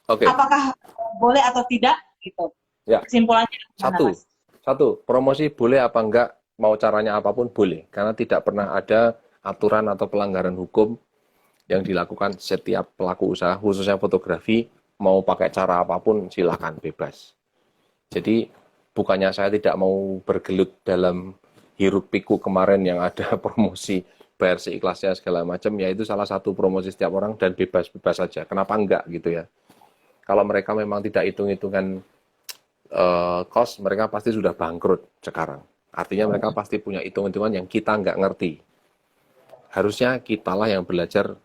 Oke, apakah boleh atau tidak gitu. ya. Kesimpulannya gimana Satu, Mas? promosi boleh apa enggak, mau caranya apapun boleh. Karena tidak pernah ada aturan atau pelanggaran hukum yang dilakukan setiap pelaku usaha, khususnya fotografi, mau pakai cara apapun silakan, bebas. Jadi bukannya saya tidak mau bergelut dalam hiruk pikuk kemarin yang ada promosi bayar seikhlasnya segala macam, ya itu salah satu promosi setiap orang dan bebas-bebas saja. Kenapa enggak gitu ya? Kalau mereka memang tidak hitung-hitungan cost, mereka pasti sudah bangkrut sekarang. Artinya mereka pasti punya hitung-hitungan yang kita nggak ngerti. Harusnya kitalah yang belajar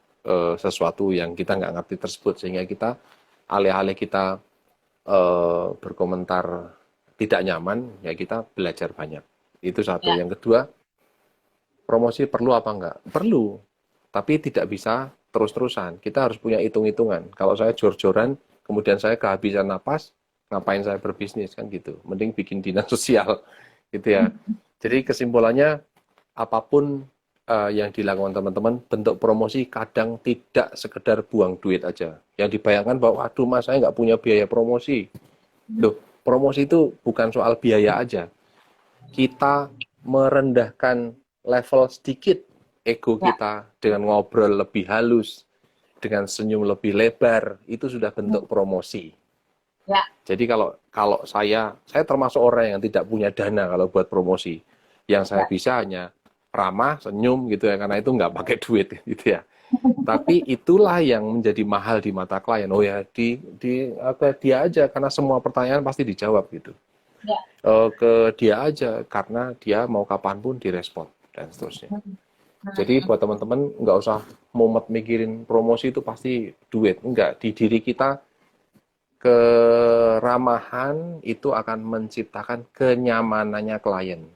sesuatu yang kita nggak ngerti tersebut, sehingga kita alih-alih kita berkomentar tidak nyaman, ya kita belajar banyak. Itu satu. Ya, Yang kedua, promosi perlu apa enggak? Perlu, tapi tidak bisa terus-terusan. Kita harus punya hitung-hitungan. Kalau saya jor-joran, kemudian saya kehabisan napas, ngapain saya berbisnis kan gitu. Mending bikin dinas sosial gitu ya. Jadi kesimpulannya, apapun yang dilakukan teman-teman, bentuk promosi kadang tidak sekedar buang duit aja. Yang dibayangkan bahwa, aduh mas, saya nggak punya biaya promosi. Loh, promosi itu bukan soal biaya aja. Kita merendahkan level sedikit ego ya, kita dengan ngobrol lebih halus, dengan senyum lebih lebar, itu sudah bentuk promosi. ya, Jadi kalau saya termasuk orang yang tidak punya dana kalau buat promosi. Yang saya ya, bisa hanya ramah, senyum gitu ya, karena itu nggak pakai duit gitu ya. Tapi itulah yang menjadi mahal di mata klien. Oh ya, dia aja karena semua pertanyaan pasti dijawab gitu. ya. Ke dia aja karena dia mau kapanpun direspon dan seterusnya. Jadi buat teman-teman nggak usah mumet mikirin promosi itu pasti duit. Enggak, di diri kita keramahan itu akan menciptakan kenyamanannya klien.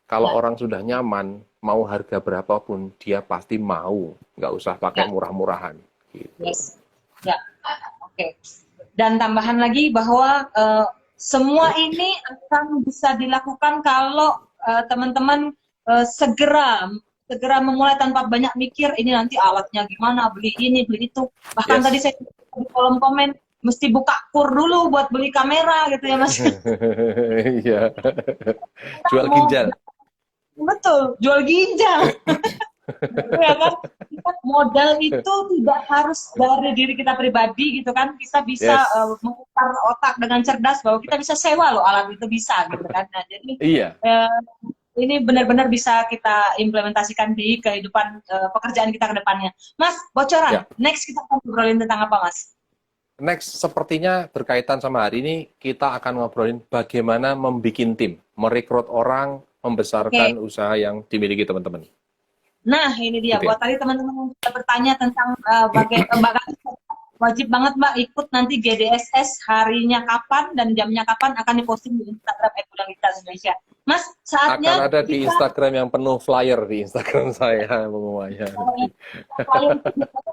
Kalau Ya. orang sudah nyaman, mau harga berapapun, dia pasti mau. Nggak usah pakai Ya. murah-murahan. Gitu. Yes. Ya, oke. Dan tambahan lagi bahwa semua ini akan bisa dilakukan kalau teman-teman segera memulai tanpa banyak mikir ini nanti alatnya gimana, beli ini, beli itu. Bahkan tadi Yes. saya di kolom komen mesti buka kur dulu buat beli kamera gitu ya Mas. Iya. Jual Mau ginjal. betul, jual ginjal. Ya kan, kita modal itu tidak harus dari diri kita pribadi gitu kan, kita bisa Yes. memutar otak dengan cerdas bahwa kita bisa sewa loh alat itu bisa gitu kan. Nah, jadi Iya. eh, ini benar-benar bisa kita implementasikan di kehidupan pekerjaan kita ke depannya. Mas, bocoran, Ya. next kita akan ngobrolin tentang apa Mas? Next, sepertinya berkaitan sama hari ini, kita akan ngobrolin bagaimana membuat tim, merekrut orang, membesarkan Oke. usaha yang dimiliki teman-teman. Nah, ini dia. Gitu ya. Buat tadi teman-teman yang sudah bertanya tentang Mbak Gatis, wajib banget Mbak ikut nanti GDSS harinya kapan dan jamnya kapan akan diposting di Instagram @Budang Indonesia. Mas, Akan saatnya ada di kita Instagram yang penuh flyer di Instagram saya pengumumannya. klien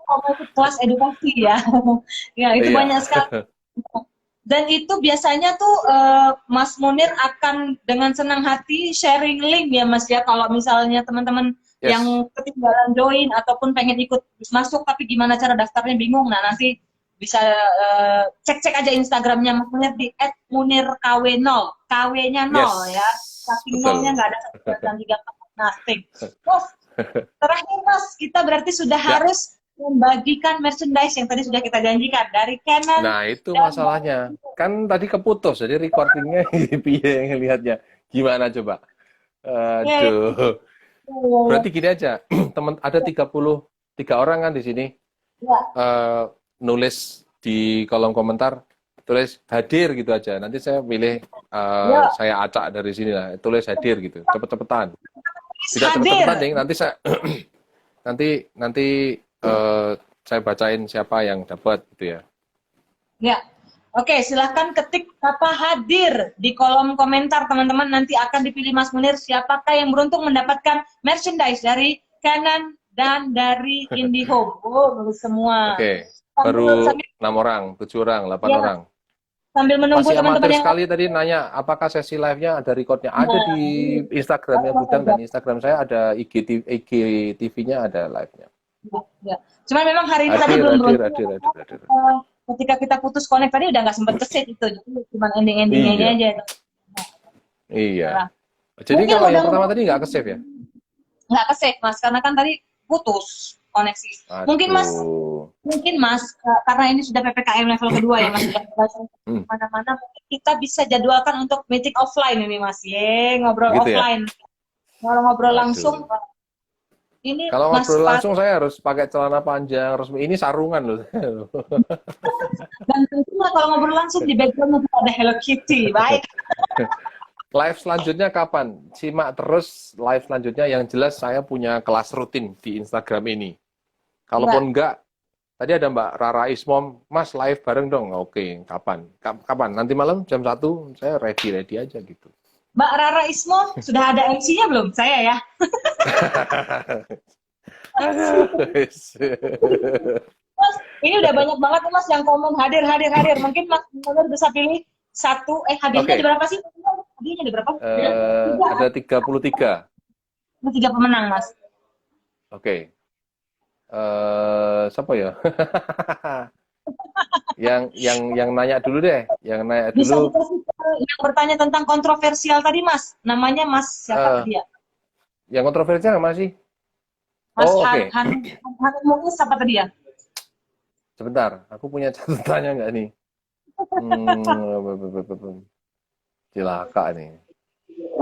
kalau ikut kelas edukasi ya. Ya, itu Iya. banyak sekali. Dan itu biasanya tuh Mas Munir akan dengan senang hati sharing link ya Mas ya, kalau misalnya teman-teman Yes. yang ketinggalan join ataupun pengen ikut masuk tapi gimana cara daftarnya bingung, nah nanti bisa cek-cek aja Instagramnya Mas Munir di @munirkw0, KW-nya 0 Yes. ya, saking Betul. nolnya nggak ada 1 dan 3 nothing. Terus terakhir Mas, kita berarti sudah Ya. harus membagikan merchandise yang tadi sudah kita janjikan dari Canon. Nah, itu dan masalahnya. Kan tadi keputus, jadi recordingnya piye ngelihatnya. Gimana coba? Ya, ya, Aduh. Berarti gini aja, teman ada 33 orang kan di sini. ya, Eh, nulis di kolom komentar, tulis hadir gitu aja. Nanti saya pilih, ya. saya acak dari sini lah, tulis hadir gitu, cepet-cepetan. Tidak Hadir. cepet-cepetan, ding. Nanti saya nanti saya bacain siapa yang dapat gitu ya. Ya. Oke, silahkan ketik kata hadir di kolom komentar teman-teman. Nanti akan dipilih Mas Munir siapakah yang beruntung mendapatkan merchandise dari Canon dan dari IndiHome. Oh, bagus semua. Oke, baru 6 orang, 7 orang, 8 Ya, orang. sambil menunggu Masih teman-teman amatir yang sekali tadi nanya apakah sesi live-nya ada recordnya. Ada di Instagramnya Budang dan Instagram saya ada IGTV-nya ada live-nya. ya. Cuman memang hari ini tadi Hadir, belum hadir, beruntung hadir, hadir, hadir. ketika kita putus connect tadi udah nggak sempet ke-save itu, jadi cuma ending-endingnya Iya, aja. iya. Nah, Jadi mungkin kalau yang pertama mudah-mudahan tadi nggak ke-save ya? nggak ke-save Mas, karena kan tadi putus koneksi. Mungkin Mas, Aduh. karena ini sudah PPKM level kedua ya Mas, sudah Hmm, mana-mana, mungkin kita bisa jadwalkan untuk meeting offline ini Mas, ngobrol gitu ya? offline, ngobrol langsung. Waduh. Ini Kalau Mas ngobrol Pak, langsung saya harus pakai celana panjang, harus ini sarungan loh. dan tentunya kalau ngobrol langsung di background ada Hello Kitty, baik. Live selanjutnya kapan? Simak terus live selanjutnya. Yang jelas saya punya kelas rutin di Instagram ini. Kalaupun enggak, tadi ada Mbak Rara Ismom, Mas live bareng dong. Oke, kapan? Kapan? Nanti malam jam 1, saya ready aja gitu. Mbak Rara Ismo, sudah ada MC-nya belum? Saya ya. Mas, ini udah banyak banget nih Mas yang komen hadir. Mungkin Mas Munir bisa pilih satu, hadiahnya di Oke, berapa sih? Hadiahnya di berapa? Tiga, ada 33. tiga pemenang Mas. Oke. Siapa ya? yang nanya dulu deh. Yang nanya Bisa dulu. dikasih yang bertanya tentang kontroversial tadi Mas. Namanya Mas siapa eh, tadi ya? yang kontroversial masih? Mas Oh, oke. Han Muiz apa tadi ya? Sebentar, aku punya catatannya nggak nih? Cilaka nih.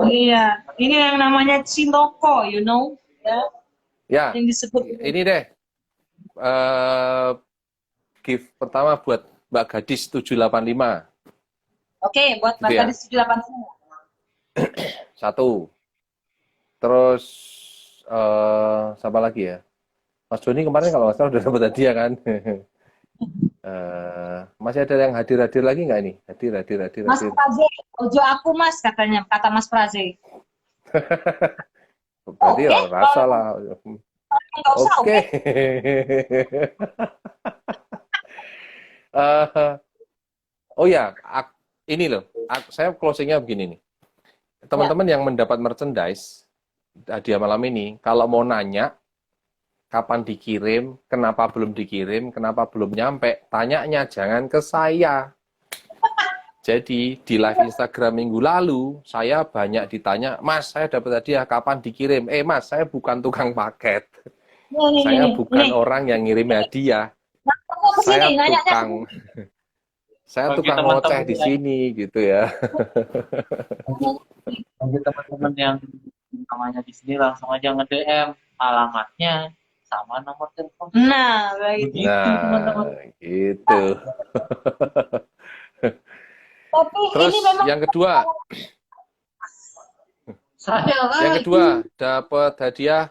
Iya, ini yang namanya Chinoko, you know, ya, Ya, yang disebut. ini deh. Gift pertama buat Mbak Gadis 785. Oke, buat Gitu Mbak ya. Gadis 785. Satu. Terus siapa lagi ya? Mas Joni kemarin kalau nggak salah udah dapat hadiah kan? Masih ada yang hadir lagi nggak ini? Hadir. Mas Praze, ojo aku Mas katanya, kata Mas Praze. Berarti Oke, rasa lah. nggak usah, Oke. oke. Eh, oh ya, ini loh. Saya closingnya begini nih. Ya. Teman-teman yang mendapat merchandise hadiah malam ini, kalau mau nanya kapan dikirim, kenapa belum dikirim, kenapa belum nyampe, tanyanya jangan ke saya. Jadi di live Instagram minggu lalu, saya banyak ditanya, Mas, saya dapat hadiah, kapan dikirim? Mas, saya bukan tukang paket. Saya bukan orang yang ngirim hadiah. Saya tukang, saya Bagi tukang teman-teman ngoceh di sini gitu ya. bagi teman-teman yang namanya di sini langsung aja nge-DM alamatnya sama nomor telepon. Nah, baik. Begitu Nah, teman-teman. gitu. Tapi Terus ini memang yang kedua, Saya lagi dapat hadiah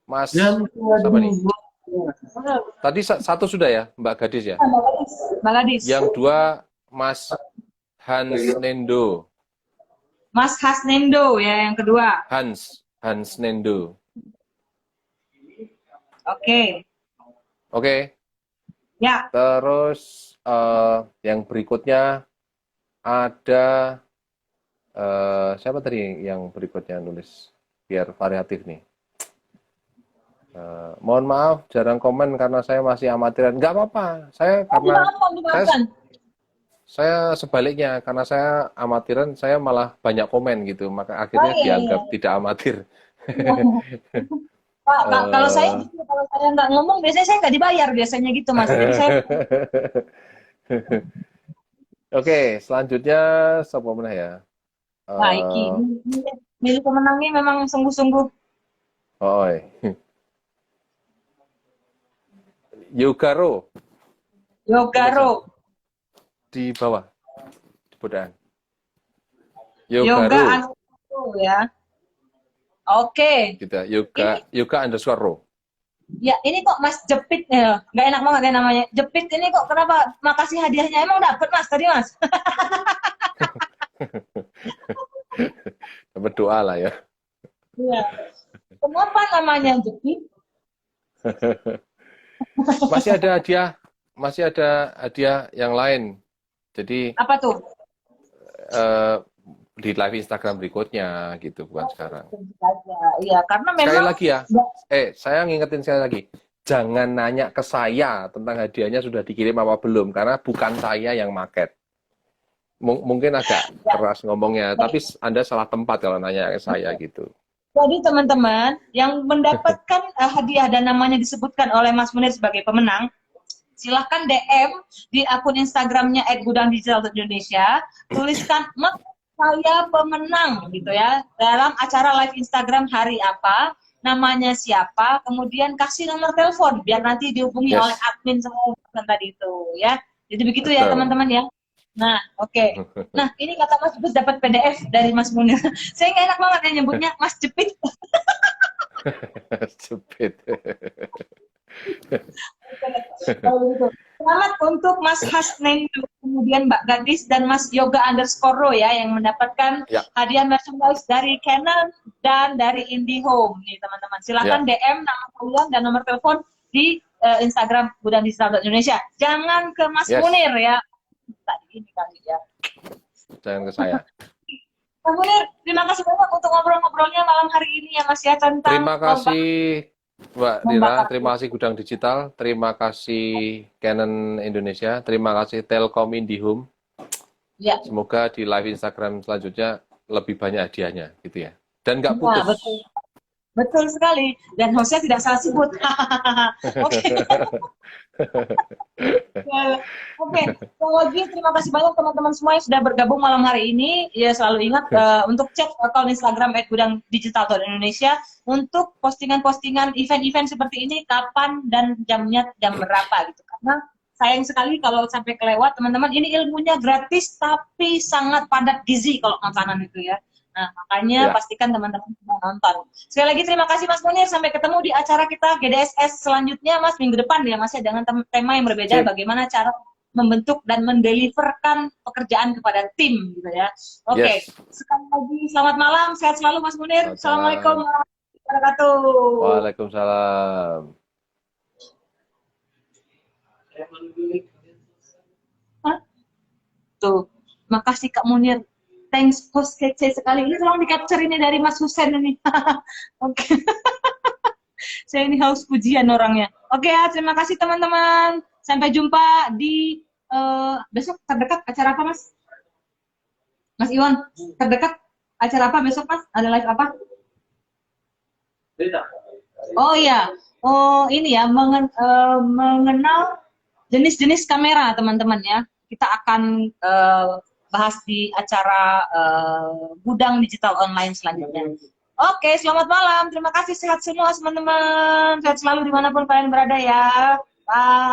Mas, yang siapa nih? kedua. Tadi satu sudah ya, Mbak Gadis ya. Mbak Gadis. Yang dua Mas Hans Nendo. Mas Hasnendo ya yang kedua. Hans Nendo. Oke. Oke. Ya, Terus yang berikutnya ada siapa tadi yang berikutnya nulis biar variatif nih. Mohon maaf jarang komen karena saya masih amatiran. Nggak apa-apa. dimaafkan. Saya sebaliknya karena saya amatiran saya malah banyak komen gitu. Maka akhirnya Oh, iya, dianggap tidak amatir. Pak, kalau saya nggak ngomong biasanya saya nggak dibayar biasanya gitu Mas. Jadi saya Oke, selanjutnya siapa mana ya? Iki milik pemenangnya memang sungguh-sungguh. Oh, Yogaro Yogaro. di bawah, di podan. Yoga Yogaro, ya. Oke. gitu. Yoga_ro. Ya, ini kok Mas Jepit ya. Nggak enak banget ya namanya. Jepit ini kok kenapa makasih hadiahnya emang dapat Mas tadi Mas? Berdoa lah ya. Iya. Kenapa namanya Jepit? Masih ada hadiah yang lain Jadi Apa tuh? eh, di live Instagram berikutnya gitu, bukan sekarang. Iya, karena Sekali memang lagi ya, saya ngingetin sekali lagi, jangan nanya ke saya tentang hadiahnya sudah dikirim apa belum, karena bukan saya yang market. Mungkin agak keras ngomongnya, tapi Anda salah tempat kalau nanya ke saya gitu. jadi teman-teman yang mendapatkan hadiah dan namanya disebutkan oleh Mas Munir sebagai pemenang, silahkan DM di akun Instagramnya @gudangdigital.indonesia, tuliskan Mas saya pemenang gitu ya dalam acara live Instagram hari apa, namanya siapa, kemudian kasih nomor telepon biar nanti dihubungi Yes. oleh admin semua tadi itu ya. Jadi begitu ya Betul. teman-teman ya. Nah, oke. Nah, ini kata Mas Jepit dapat PDF dari Mas Munir. Saya nggak enak banget ya nyebutnya Mas Jepit. Jepit. Kalau begitu. Selamat untuk Mas Hasnendo, kemudian Mbak Gadis dan Mas Yoga _ ya yang mendapatkan Ya. hadiah merchandise dari Canon dan dari IndiHome nih teman-teman. Silakan Ya. DM nama kalian dan nomor telepon di Instagram gudangdigital.indonesia. Jangan ke Mas Yes. Munir ya. Tadi ini kali ya. Jangan ke saya. Mas Munir, terima kasih banyak untuk ngobrol-ngobrolnya malam hari ini ya Mas ya tentang Terima kasih Mbak Dira, membakar. terima kasih Gudang Digital, terima kasih Canon Indonesia, terima kasih Telkom IndiHome. Ya. Semoga di live Instagram selanjutnya lebih banyak hadiahnya gitu ya. Dan nggak Ya, putus. betul. Betul sekali. Dan hostnya tidak salah sebut. Oke. Oke. Sekali lagi terima kasih banyak teman-teman semua yang sudah bergabung malam hari ini. Ya selalu ingat untuk cek akun Instagram @gudangdigital.indonesia untuk postingan-postingan event-event seperti ini kapan dan jamnya jam berapa gitu. Karena sayang sekali kalau sampai kelewat teman-teman. Ini ilmunya gratis tapi sangat padat gizi kalau makanan itu ya. Nah, makanya Ya. pastikan teman-teman semua nonton. Sekali lagi terima kasih Mas Munir. Sampai ketemu di acara kita GDSS selanjutnya Mas minggu depan ya Mas ya dengan tema yang berbeda. Sip. Bagaimana cara membentuk dan mendeliverkan pekerjaan kepada tim gitu ya. Oke. Yes. Sekali lagi selamat malam. Sehat selalu Mas Munir. Selamat Assalamualaikum malam. warahmatullahi wabarakatuh. Waalaikumsalam. Hah? Tuh. Makasih Kak Munir. Thanks host kece sekali. Ini tolong di-capture ini dari Mas Husen ini. Oke. Saya ini haus pujian orangnya. Oke ya, terima kasih teman-teman. Sampai jumpa di besok terdekat acara apa Mas? Mas Iwan, terdekat acara apa besok Mas? Ada live apa? Oh iya. Oh ini ya, mengenal jenis-jenis kamera teman-teman ya. Kita akan bahas di acara Gudang Digital Online selanjutnya. Oke, selamat malam. Terima kasih. Sehat semua teman-teman. Sehat selalu dimanapun kalian berada ya. Bye.